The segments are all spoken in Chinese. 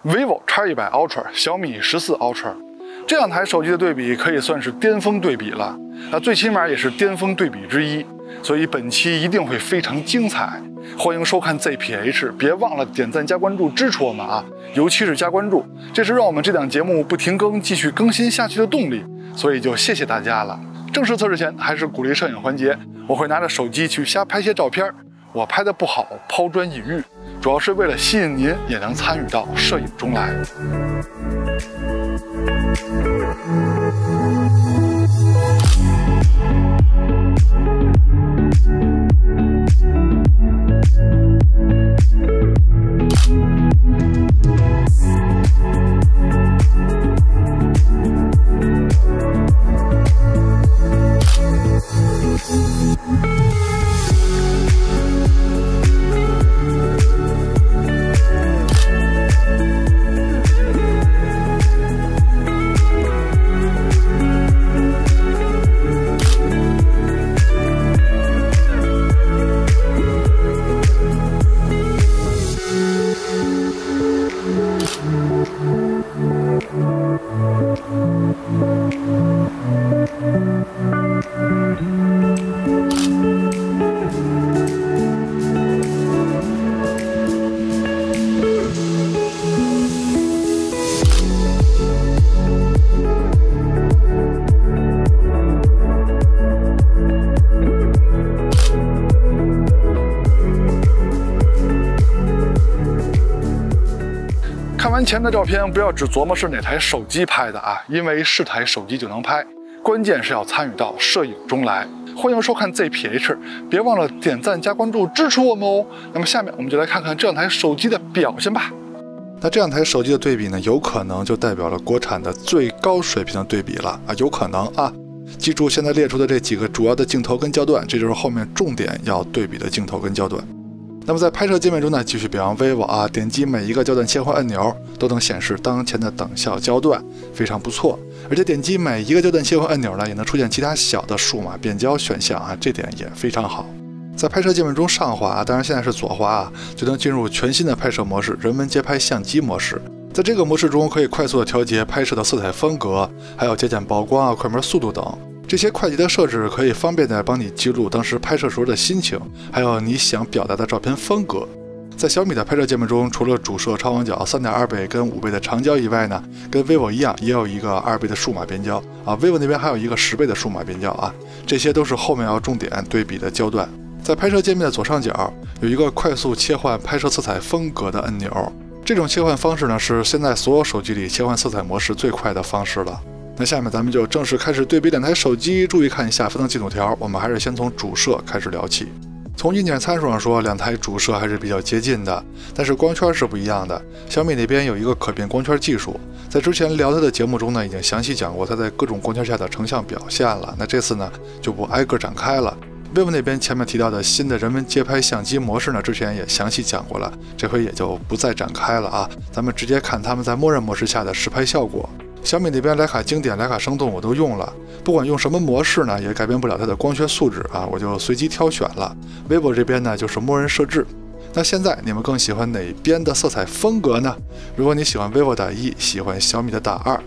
vivo X100 Ultra、小米14 Ultra， 这两台手机的对比可以算是巅峰对比了，最起码也是巅峰对比之一。所以本期一定会非常精彩，欢迎收看 ZPH， 别忘了点赞加关注支持我们啊！尤其是加关注，这是让我们这档节目不停更、继续更新下去的动力，所以就谢谢大家了。正式测试前还是鼓励摄影环节，我会拿着手机去瞎拍些照片，我拍的不好，抛砖引玉，主要是为了吸引您也能参与到摄影中来。看完前面的照片，不要只琢磨是哪台手机拍的啊，因为是台手机就能拍，关键是要参与到摄影中来。欢迎收看 ZPH， 别忘了点赞加关注支持我们哦。那么下面我们就来看看这两台手机的表现吧。那这两台手机的对比呢，有可能就代表了国产的最高水平的对比了啊，有可能啊。记住现在列出的这几个主要的镜头跟焦段，这就是后面重点要对比的镜头跟焦段。那么在拍摄界面中呢，继续表扬 vivo 啊，点击每一个焦段切换按钮都能显示当前的等效焦段，非常不错。而且点击每一个焦段切换按钮呢，也能出现其他小的数码变焦选项啊，这点也非常好。在拍摄界面中上滑，当然现在是左滑啊，就能进入全新的拍摄模式——人文街拍相机模式。在这个模式中，可以快速的调节拍摄的色彩风格，还有节点曝光啊、快门速度等。这些快捷的设置可以方便地帮你记录当时拍摄时候的心情，还有你想表达的照片风格。在小米的拍摄界面中，除了主摄超广角 3.2 倍跟5倍的长焦以外呢，跟 vivo 一样，也有一个2倍的数码变焦啊 ，vivo 那边还有一个10倍的数码变焦啊，这些都是后面要重点对比的焦段。在拍摄界面的左上角有一个快速切换拍摄色彩风格的按钮，这种切换方式呢是现在所有手机里切换色彩模式最快的方式了。那下面咱们就正式开始对比两台手机，注意看一下分层进度条，我们还是先从主摄开始聊起。从硬件参数上说，两台主摄还是比较接近的，但是光圈是不一样的。小米那边有一个可变光圈技术，在之前聊它的节目中呢，已经详细讲过它在各种光圈下的成像表现了。那这次呢，就不挨个展开了。vivo 那边前面提到的新的人文街拍相机模式呢，之前也详细讲过了，这回也就不再展开了啊。咱们直接看他们在默认模式下的实拍效果。小米那边徕卡经典、徕卡生动我都用了，不管用什么模式呢，也改变不了它的光学素质啊，我就随机挑选了。vivo 这边呢就是默认设置。那现在你们更喜欢哪边的色彩风格呢？如果你喜欢 vivo 打1，喜欢小米的打2。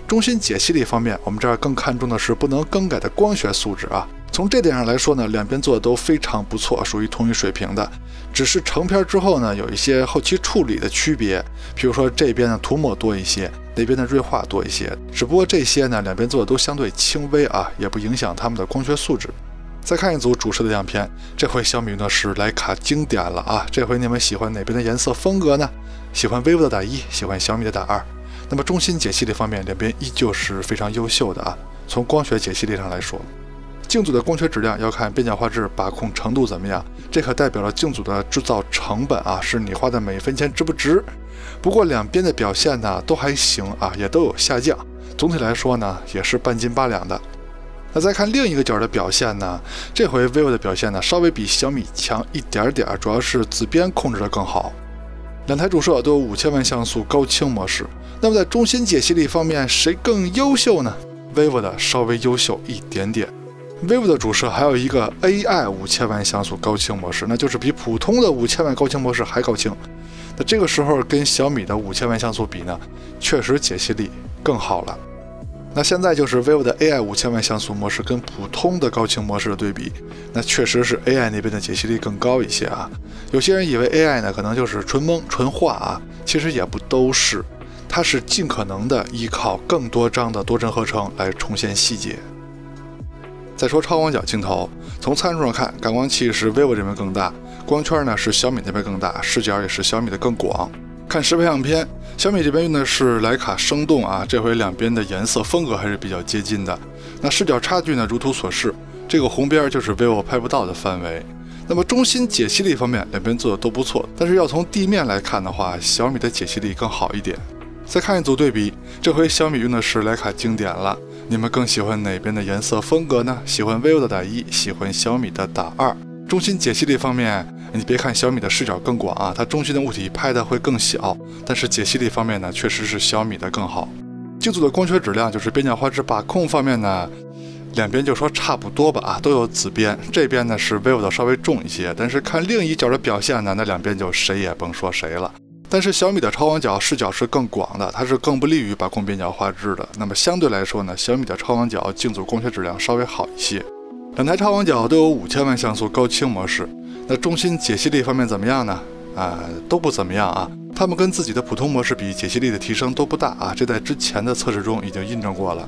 中心解析力方面，我们这儿更看重的是不能更改的光学素质啊。从这点上来说呢，两边做的都非常不错，属于同一水平的。只是成片之后呢，有一些后期处理的区别，比如说这边的涂抹多一些，那边的锐化多一些。只不过这些呢，两边做的都相对轻微啊，也不影响它们的光学素质。再看一组主摄的样片，这回小米用的是徕卡经典了啊。这回你们喜欢哪边的颜色风格呢？喜欢 vivo 的打1，喜欢小米的打2。那么中心解析力方面，两边依旧是非常优秀的啊。从光学解析力上来说，镜组的光学质量要看变焦画质把控程度怎么样，这可代表了镜组的制造成本啊，是你花的每分钱值不值。不过两边的表现呢都还行啊，也都有下降，总体来说呢也是半斤八两的。那再看另一个角的表现呢，这回 vivo 的表现呢稍微比小米强一点点，主要是紫边控制的更好。两台主摄都有5000万像素高清模式，那么在中心解析力方面谁更优秀呢？ vivo 的稍微优秀一点点。vivo 的主摄还有一个 AI 5000万像素高清模式，那就是比普通的5000万高清模式还高清。那这个时候跟小米的5000万像素比呢，确实解析力更好了。那现在就是 vivo 的 AI 5000万像素模式跟普通的高清模式的对比，那确实是 AI 那边的解析力更高一些啊。有些人以为 AI 呢可能就是纯蒙纯画啊，其实也不都是，它是尽可能的依靠更多张的多帧合成来重现细节。再说超广角镜头，从参数上看，感光器是 vivo 这边更大，光圈呢是小米那边更大，视角也是小米的更广。看实拍相片，小米这边用的是徕卡生动啊，这回两边的颜色风格还是比较接近的。那视角差距呢，如图所示，这个红边就是 vivo 拍不到的范围。那么中心解析力方面，两边做的都不错，但是要从地面来看的话，小米的解析力更好一点。再看一组对比，这回小米用的是徕卡经典了，你们更喜欢哪边的颜色风格呢？喜欢 vivo 的打1，喜欢小米的打2。中心解析力方面，你别看小米的视角更广啊，它中心的物体拍的会更小，但是解析力方面呢，确实是小米的更好。镜组的光学质量就是边角画质把控方面呢，两边就说差不多吧啊，都有紫边，这边呢是 vivo 的稍微重一些，但是看另一角的表现呢，那两边就谁也甭说谁了。但是小米的超广角视角是更广的，它是更不利于把控边角画质的。那么相对来说呢，小米的超广角镜组光学质量稍微好一些。两台超广角都有5000万像素高清模式，那中心解析力方面怎么样呢？都不怎么样啊。它们跟自己的普通模式比，解析力的提升都不大啊，这在之前的测试中已经印证过了。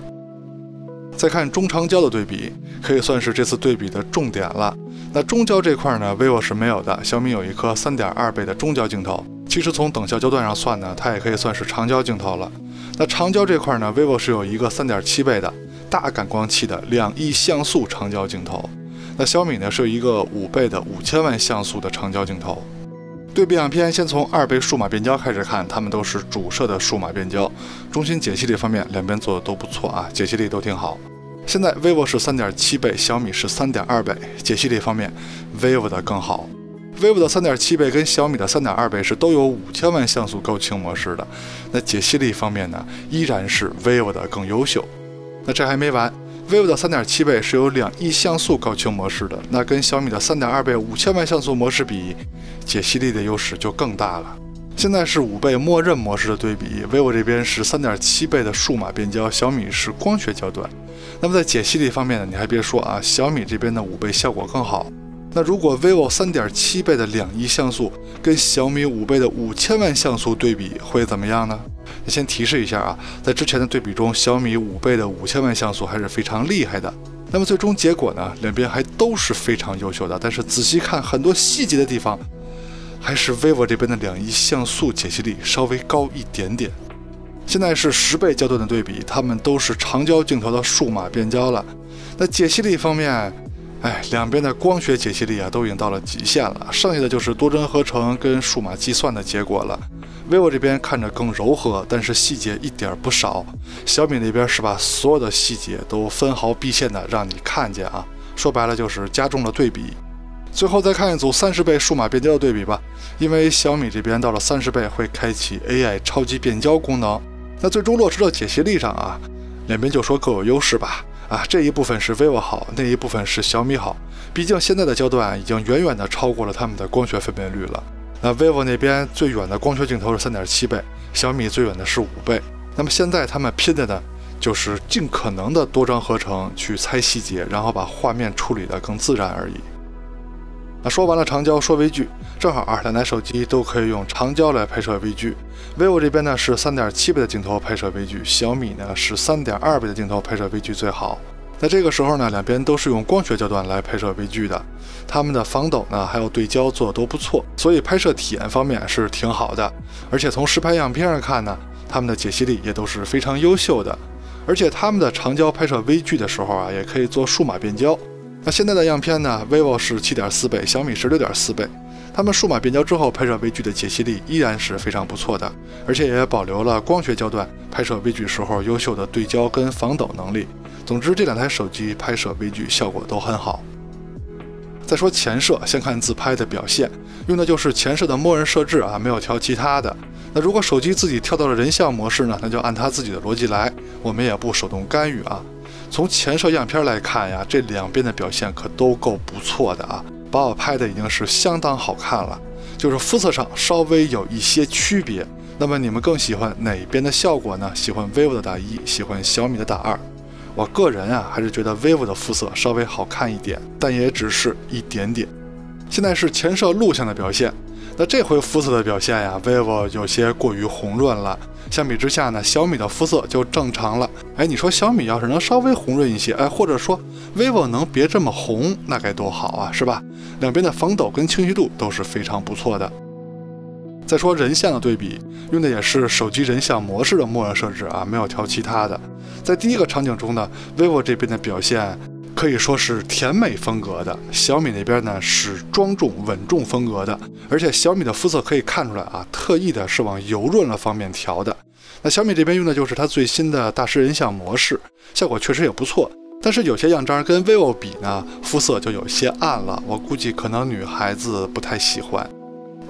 再看中长焦的对比，可以算是这次对比的重点了。那中焦这块呢 ，vivo 是没有的，小米有一颗3.2倍的中焦镜头。其实从等效焦段上算呢，它也可以算是长焦镜头了。那长焦这块呢 ，vivo 是有一个3.7倍的大感光器的2亿像素长焦镜头。那小米呢是有一个5倍的5000万像素的长焦镜头。对比样片，先从2倍数码变焦开始看，它们都是主摄的数码变焦。中心解析力方面，两边做的都不错啊，解析力都挺好。现在 vivo 是3.7倍，小米是3.2倍，解析力方面 vivo 的更好。vivo 的3.7倍跟小米的3.2倍是都有5000万像素高清模式的，那解析力方面呢，依然是 vivo 的更优秀。那这还没完 ，vivo 的3.7倍是有2亿像素高清模式的，那跟小米的3.2倍5000万像素模式比，解析力的优势就更大了。现在是5倍默认模式的对比 ，vivo 这边是3.7倍的数码变焦，小米是光学焦段。那么在解析力方面呢，你还别说啊，小米这边的5倍效果更好。那如果 vivo 3.7倍的2亿像素跟小米5倍的5000万像素对比会怎么样呢？先提示一下啊，在之前的对比中，小米5倍的5000万像素还是非常厉害的。那么最终结果呢，两边还都是非常优秀的，但是仔细看很多细节的地方，还是 vivo 这边的2亿像素解析力稍微高一点点。现在是10倍焦段的对比，它们都是长焦镜头的数码变焦了。那解析力方面，两边的光学解析力啊都已经到了极限了，剩下的就是多帧合成跟数码计算的结果了。vivo 这边看着更柔和，但是细节一点不少。小米那边是把所有的细节都分毫毕现的让你看见啊，说白了就是加重了对比。最后再看一组30倍数码变焦的对比吧，因为小米这边到了30倍会开启 AI 超级变焦功能。那最终落实到解析力上啊，两边就说各有优势吧。这一部分是 vivo 好，那一部分是小米好。毕竟现在的焦段已经远远的超过了他们的光学分辨率了。那 vivo 那边最远的光学镜头是3.7倍，小米最远的是5倍。那么现在他们拼的呢，就是尽可能的多张合成去猜细节，然后把画面处理得更自然而已。那说完了长焦，说微距，正好两台手机都可以用长焦来拍摄微距。vivo 这边呢是3.7倍的镜头拍摄微距，小米呢是3.2倍的镜头拍摄微距最好。在这个时候呢，两边都是用光学焦段来拍摄微距的，他们的防抖呢还有对焦做的都不错，所以拍摄体验方面是挺好的。而且从实拍样片上看呢，他们的解析力也都是非常优秀的。而且他们的长焦拍摄微距的时候啊，也可以做数码变焦。那现在的样片呢 ，vivo 是7.4倍，小米是6.4倍。他们数码变焦之后拍摄微距的解析力依然是非常不错的，而且也保留了光学焦段拍摄微距时候优秀的对焦跟防抖能力。总之，这两台手机拍摄微距效果都很好。再说前摄，先看自拍的表现，用的就是前摄的默认设置啊，没有调其他的。那如果手机自己跳到了人像模式呢，那就按它自己的逻辑来，我们也不手动干预啊。从前摄样片来看呀，这两边的表现可都够不错的啊，把我拍的已经是相当好看了。就是肤色上稍微有一些区别。那么你们更喜欢哪边的效果呢？喜欢 vivo 的打1，喜欢小米的打2？我个人啊，还是觉得 vivo 的肤色稍微好看一点，但也只是一点点。现在是前摄录像的表现，那这回肤色的表现呀 ，vivo 有些过于红润了。相比之下呢，小米的肤色就正常了。你说小米要是能稍微红润一些，或者说 vivo 能别这么红，那该多好啊，是吧？两边的防抖跟清晰度都是非常不错的。再说人像的对比，用的也是手机人像模式的默认设置啊，没有调其他的。在第一个场景中呢 ，vivo 这边的表现可以说是甜美风格的，小米那边呢是庄重稳重风格的，而且小米的肤色可以看出来啊，特意的是往油润了方面调的。那小米这边用的就是它最新的大师人像模式，效果确实也不错。但是有些样张跟 vivo 比呢，肤色就有些暗了，我估计可能女孩子不太喜欢。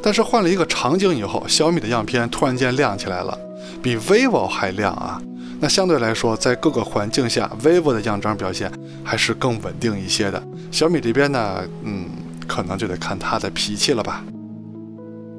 但是换了一个场景以后，小米的样片突然间亮起来了，比 vivo 还亮啊！那相对来说，在各个环境下 ，vivo 的样张表现还是更稳定一些的。小米这边呢，可能就得看它的脾气了吧。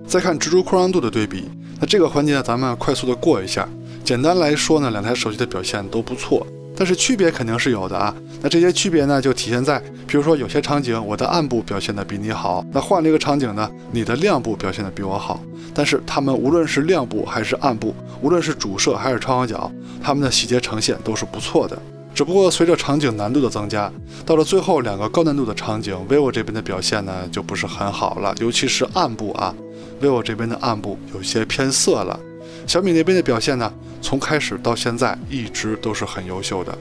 再看直出扩张度的对比，那这个环节呢，咱们快速的过一下。简单来说呢，两台手机的表现都不错。但是区别肯定是有的啊，那这些区别呢，就体现在，比如说有些场景我的暗部表现的比你好，那换了一个场景呢，你的亮部表现的比我好，但是他们无论是亮部还是暗部，无论是主摄还是超广角，他们的细节呈现都是不错的。只不过随着场景难度的增加，到了最后两个高难度的场景 ，vivo 这边的表现呢就不是很好了，尤其是暗部啊 ，vivo 这边的暗部有些偏色了。小米那边的表现呢，从开始到现在一直都是很优秀的。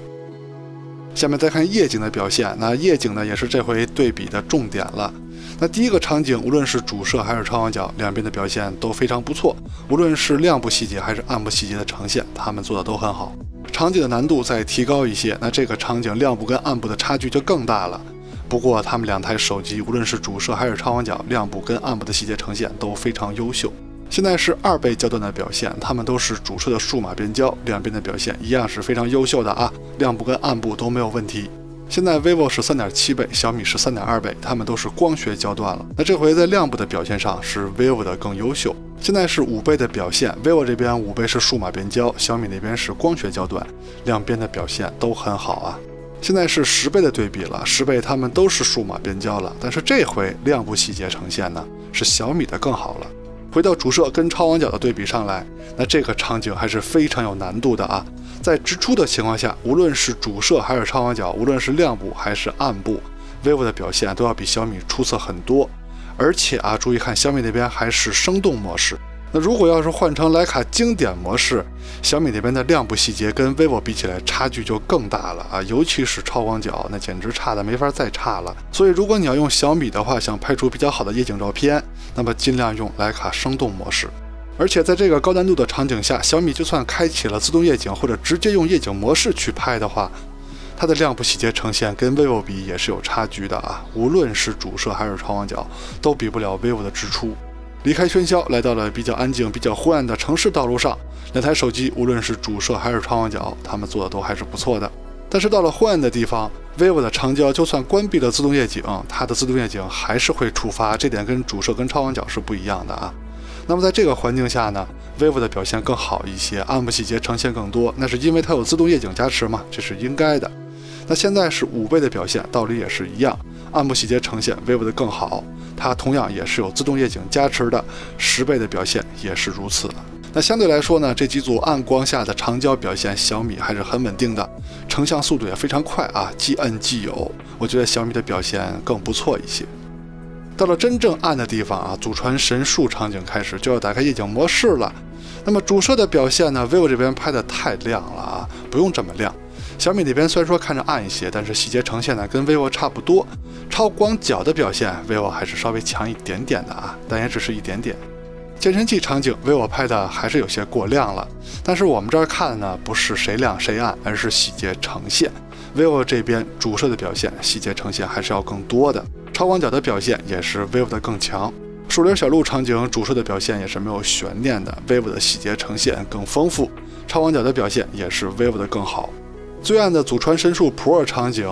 下面再看夜景的表现，那夜景呢也是这回对比的重点了。那第一个场景，无论是主摄还是超广角，两边的表现都非常不错，无论是亮部细节还是暗部细节的呈现，他们做的都很好。场景的难度再提高一些，那这个场景亮部跟暗部的差距就更大了。不过他们两台手机，无论是主摄还是超广角，亮部跟暗部的细节呈现都非常优秀。现在是2倍焦段的表现，它们都是主摄的数码变焦，两边的表现一样是非常优秀的啊，亮部跟暗部都没有问题。现在 vivo 是3.7倍，小米是3.2倍，它们都是光学焦段了。那这回在亮部的表现上是 vivo 的更优秀。现在是5倍的表现 ，vivo 这边5倍是数码变焦，小米那边是光学焦段，两边的表现都很好啊。现在是10倍的对比了，10倍它们都是数码变焦了，但是这回亮部细节呈现呢是小米的更好了。回到主摄跟超广角的对比上来，那这个场景还是非常有难度的啊。在直出的情况下，无论是主摄还是超广角，无论是亮部还是暗部 ，vivo 的表现都要比小米出色很多。而且啊，注意看小米那边还是生动模式。那如果要是换成徕卡经典模式，小米那边的亮部细节跟 vivo 比起来差距就更大了啊，尤其是超广角，那简直差的没法再差了。所以如果你要用小米的话，想拍出比较好的夜景照片，那么尽量用徕卡生动模式。而且在这个高难度的场景下，小米就算开启了自动夜景或者直接用夜景模式去拍的话，它的亮部细节呈现跟 vivo 比也是有差距的啊，无论是主摄还是超广角，都比不了 vivo 的直出。离开喧嚣，来到了比较安静、比较昏暗的城市道路上，两台手机无论是主摄还是超广角，他们做的都还是不错的。但是到了昏暗的地方 ，vivo 的长焦就算关闭了自动夜景，它的自动夜景还是会触发，这点跟主摄跟超广角是不一样的啊。那么在这个环境下呢 ，vivo 的表现更好一些，暗部细节呈现更多，那是因为它有自动夜景加持嘛，这是应该的。那现在是5倍的表现，道理也是一样，暗部细节呈现 vivo 的更好，它同样也是有自动夜景加持的，10倍的表现也是如此。那相对来说呢，这几组暗光下的长焦表现，小米还是很稳定的，成像速度也非常快啊，即暗即有，我觉得小米的表现更不错一些。到了真正暗的地方啊，祖传神树场景开始就要打开夜景模式了。那么主摄的表现呢 ，vivo 这边拍的太亮了啊，不用这么亮。小米那边虽然说看着暗一些，但是细节呈现呢跟 vivo 差不多。超广角的表现 vivo 还是稍微强一点点的啊，但也只是一点点。健身器场景 vivo 拍的还是有些过亮了，但是我们这儿看的呢不是谁亮谁暗，而是细节呈现。vivo 这边主摄的表现细节呈现还是要更多的，超广角的表现也是 vivo 的更强。树林小路场景主摄的表现也是没有悬念的 ，vivo 的细节呈现更丰富，超广角的表现也是 vivo 的更好。最暗的祖传神树 Pro 场景，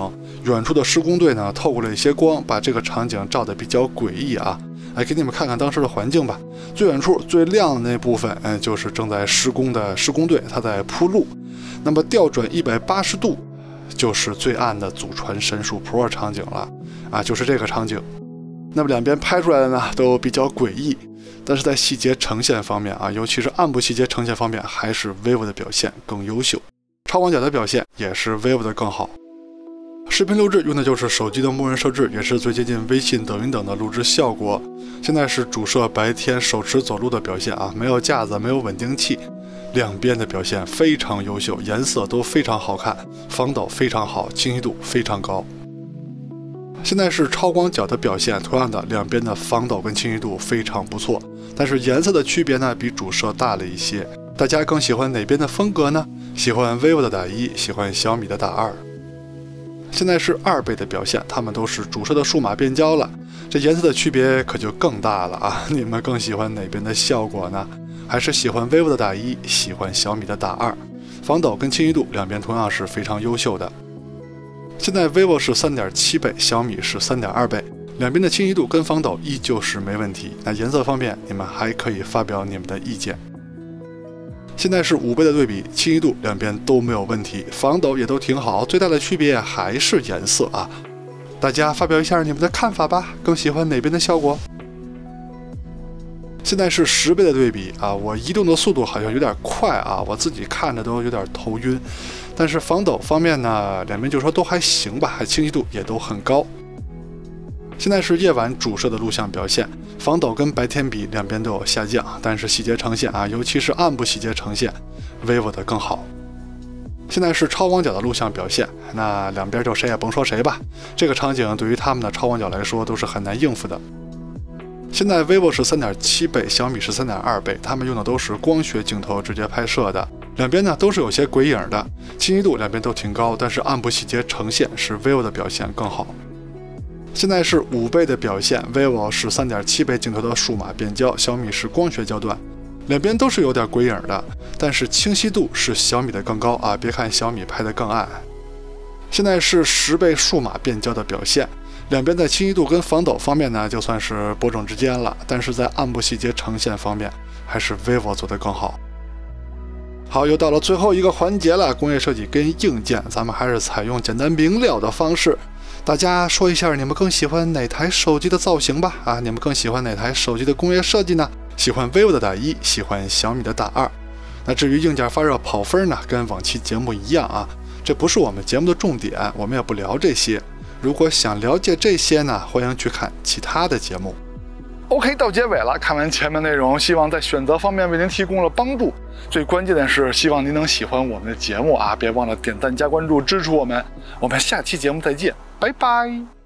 远处的施工队呢透过了一些光，把这个场景照得比较诡异啊。给你们看看当时的环境吧。最远处最亮的那部分，就是正在施工的施工队，他在铺路。那么调转180度，就是最暗的祖传神树坡场景了就是这个场景。那么两边拍出来的呢，都比较诡异，但是在细节呈现方面尤其是暗部细节呈现方面，还是 vivo 的表现更优秀，超广角的表现也是 vivo 的更好。视频录制用的就是手机的默认设置，也是最接近微信、抖音等的录制效果。现在是主摄白天手持走路的表现没有架子，没有稳定器，两边的表现非常优秀，颜色都非常好看，防抖非常好，清晰度非常高。现在是超广角的表现，同样的两边的防抖跟清晰度非常不错，但是颜色的区别呢比主摄大了一些。大家更喜欢哪边的风格呢？喜欢 vivo 的打1，喜欢小米的打2。现在是2倍的表现，它们都是主摄的数码变焦了，这颜色的区别可就更大了你们更喜欢哪边的效果呢？还是喜欢 vivo 的打1，喜欢小米的打2？防抖跟清晰度两边同样是非常优秀的。现在 vivo 是3.7倍，小米是3.2倍，两边的清晰度跟防抖依旧是没问题。那颜色方面，你们还可以发表你们的意见。现在是5倍的对比，清晰度两边都没有问题，防抖也都挺好，最大的区别还是颜色大家发表一下你们的看法吧，更喜欢哪边的效果？现在是10倍的对比我移动的速度好像有点快我自己看着都有点头晕。但是防抖方面呢，两边就说都还行吧，清晰度也都很高。现在是夜晚主摄的录像表现，防抖跟白天比两边都有下降，但是细节呈现尤其是暗部细节呈现 vivo 的更好。现在是超广角的录像表现，那两边就谁也甭说谁吧，这个场景对于他们的超广角来说都是很难应付的。现在 vivo 是3.7倍，小米是3.2倍，他们用的都是光学镜头直接拍摄的，两边呢都是有些鬼影的，清晰度两边都挺高，但是暗部细节呈现是 vivo 的表现更好。现在是5倍的表现， vivo 是3.7倍镜头的数码变焦，小米是光学焦段，两边都是有点鬼影的，但是清晰度是小米的更高别看小米拍的更暗。现在是10倍数码变焦的表现，两边在清晰度跟防抖方面呢，就算是伯仲之间了，但是在暗部细节呈现方面，还是 vivo 做得更好。好，又到了最后一个环节了，工业设计跟硬件，咱们还是采用简单明了的方式。大家说一下你们更喜欢哪台手机的造型吧你们更喜欢哪台手机的工业设计呢？喜欢 vivo 的打1，喜欢小米的打2。那至于硬件发热跑分呢，跟往期节目一样这不是我们节目的重点，我们也不聊这些。如果想了解这些呢，欢迎去看其他的节目。OK， 到结尾了，看完前面内容，希望在选择方面为您提供了帮助。最关键的是，希望您能喜欢我们的节目别忘了点赞加关注支持我们。我们下期节目再见，拜拜。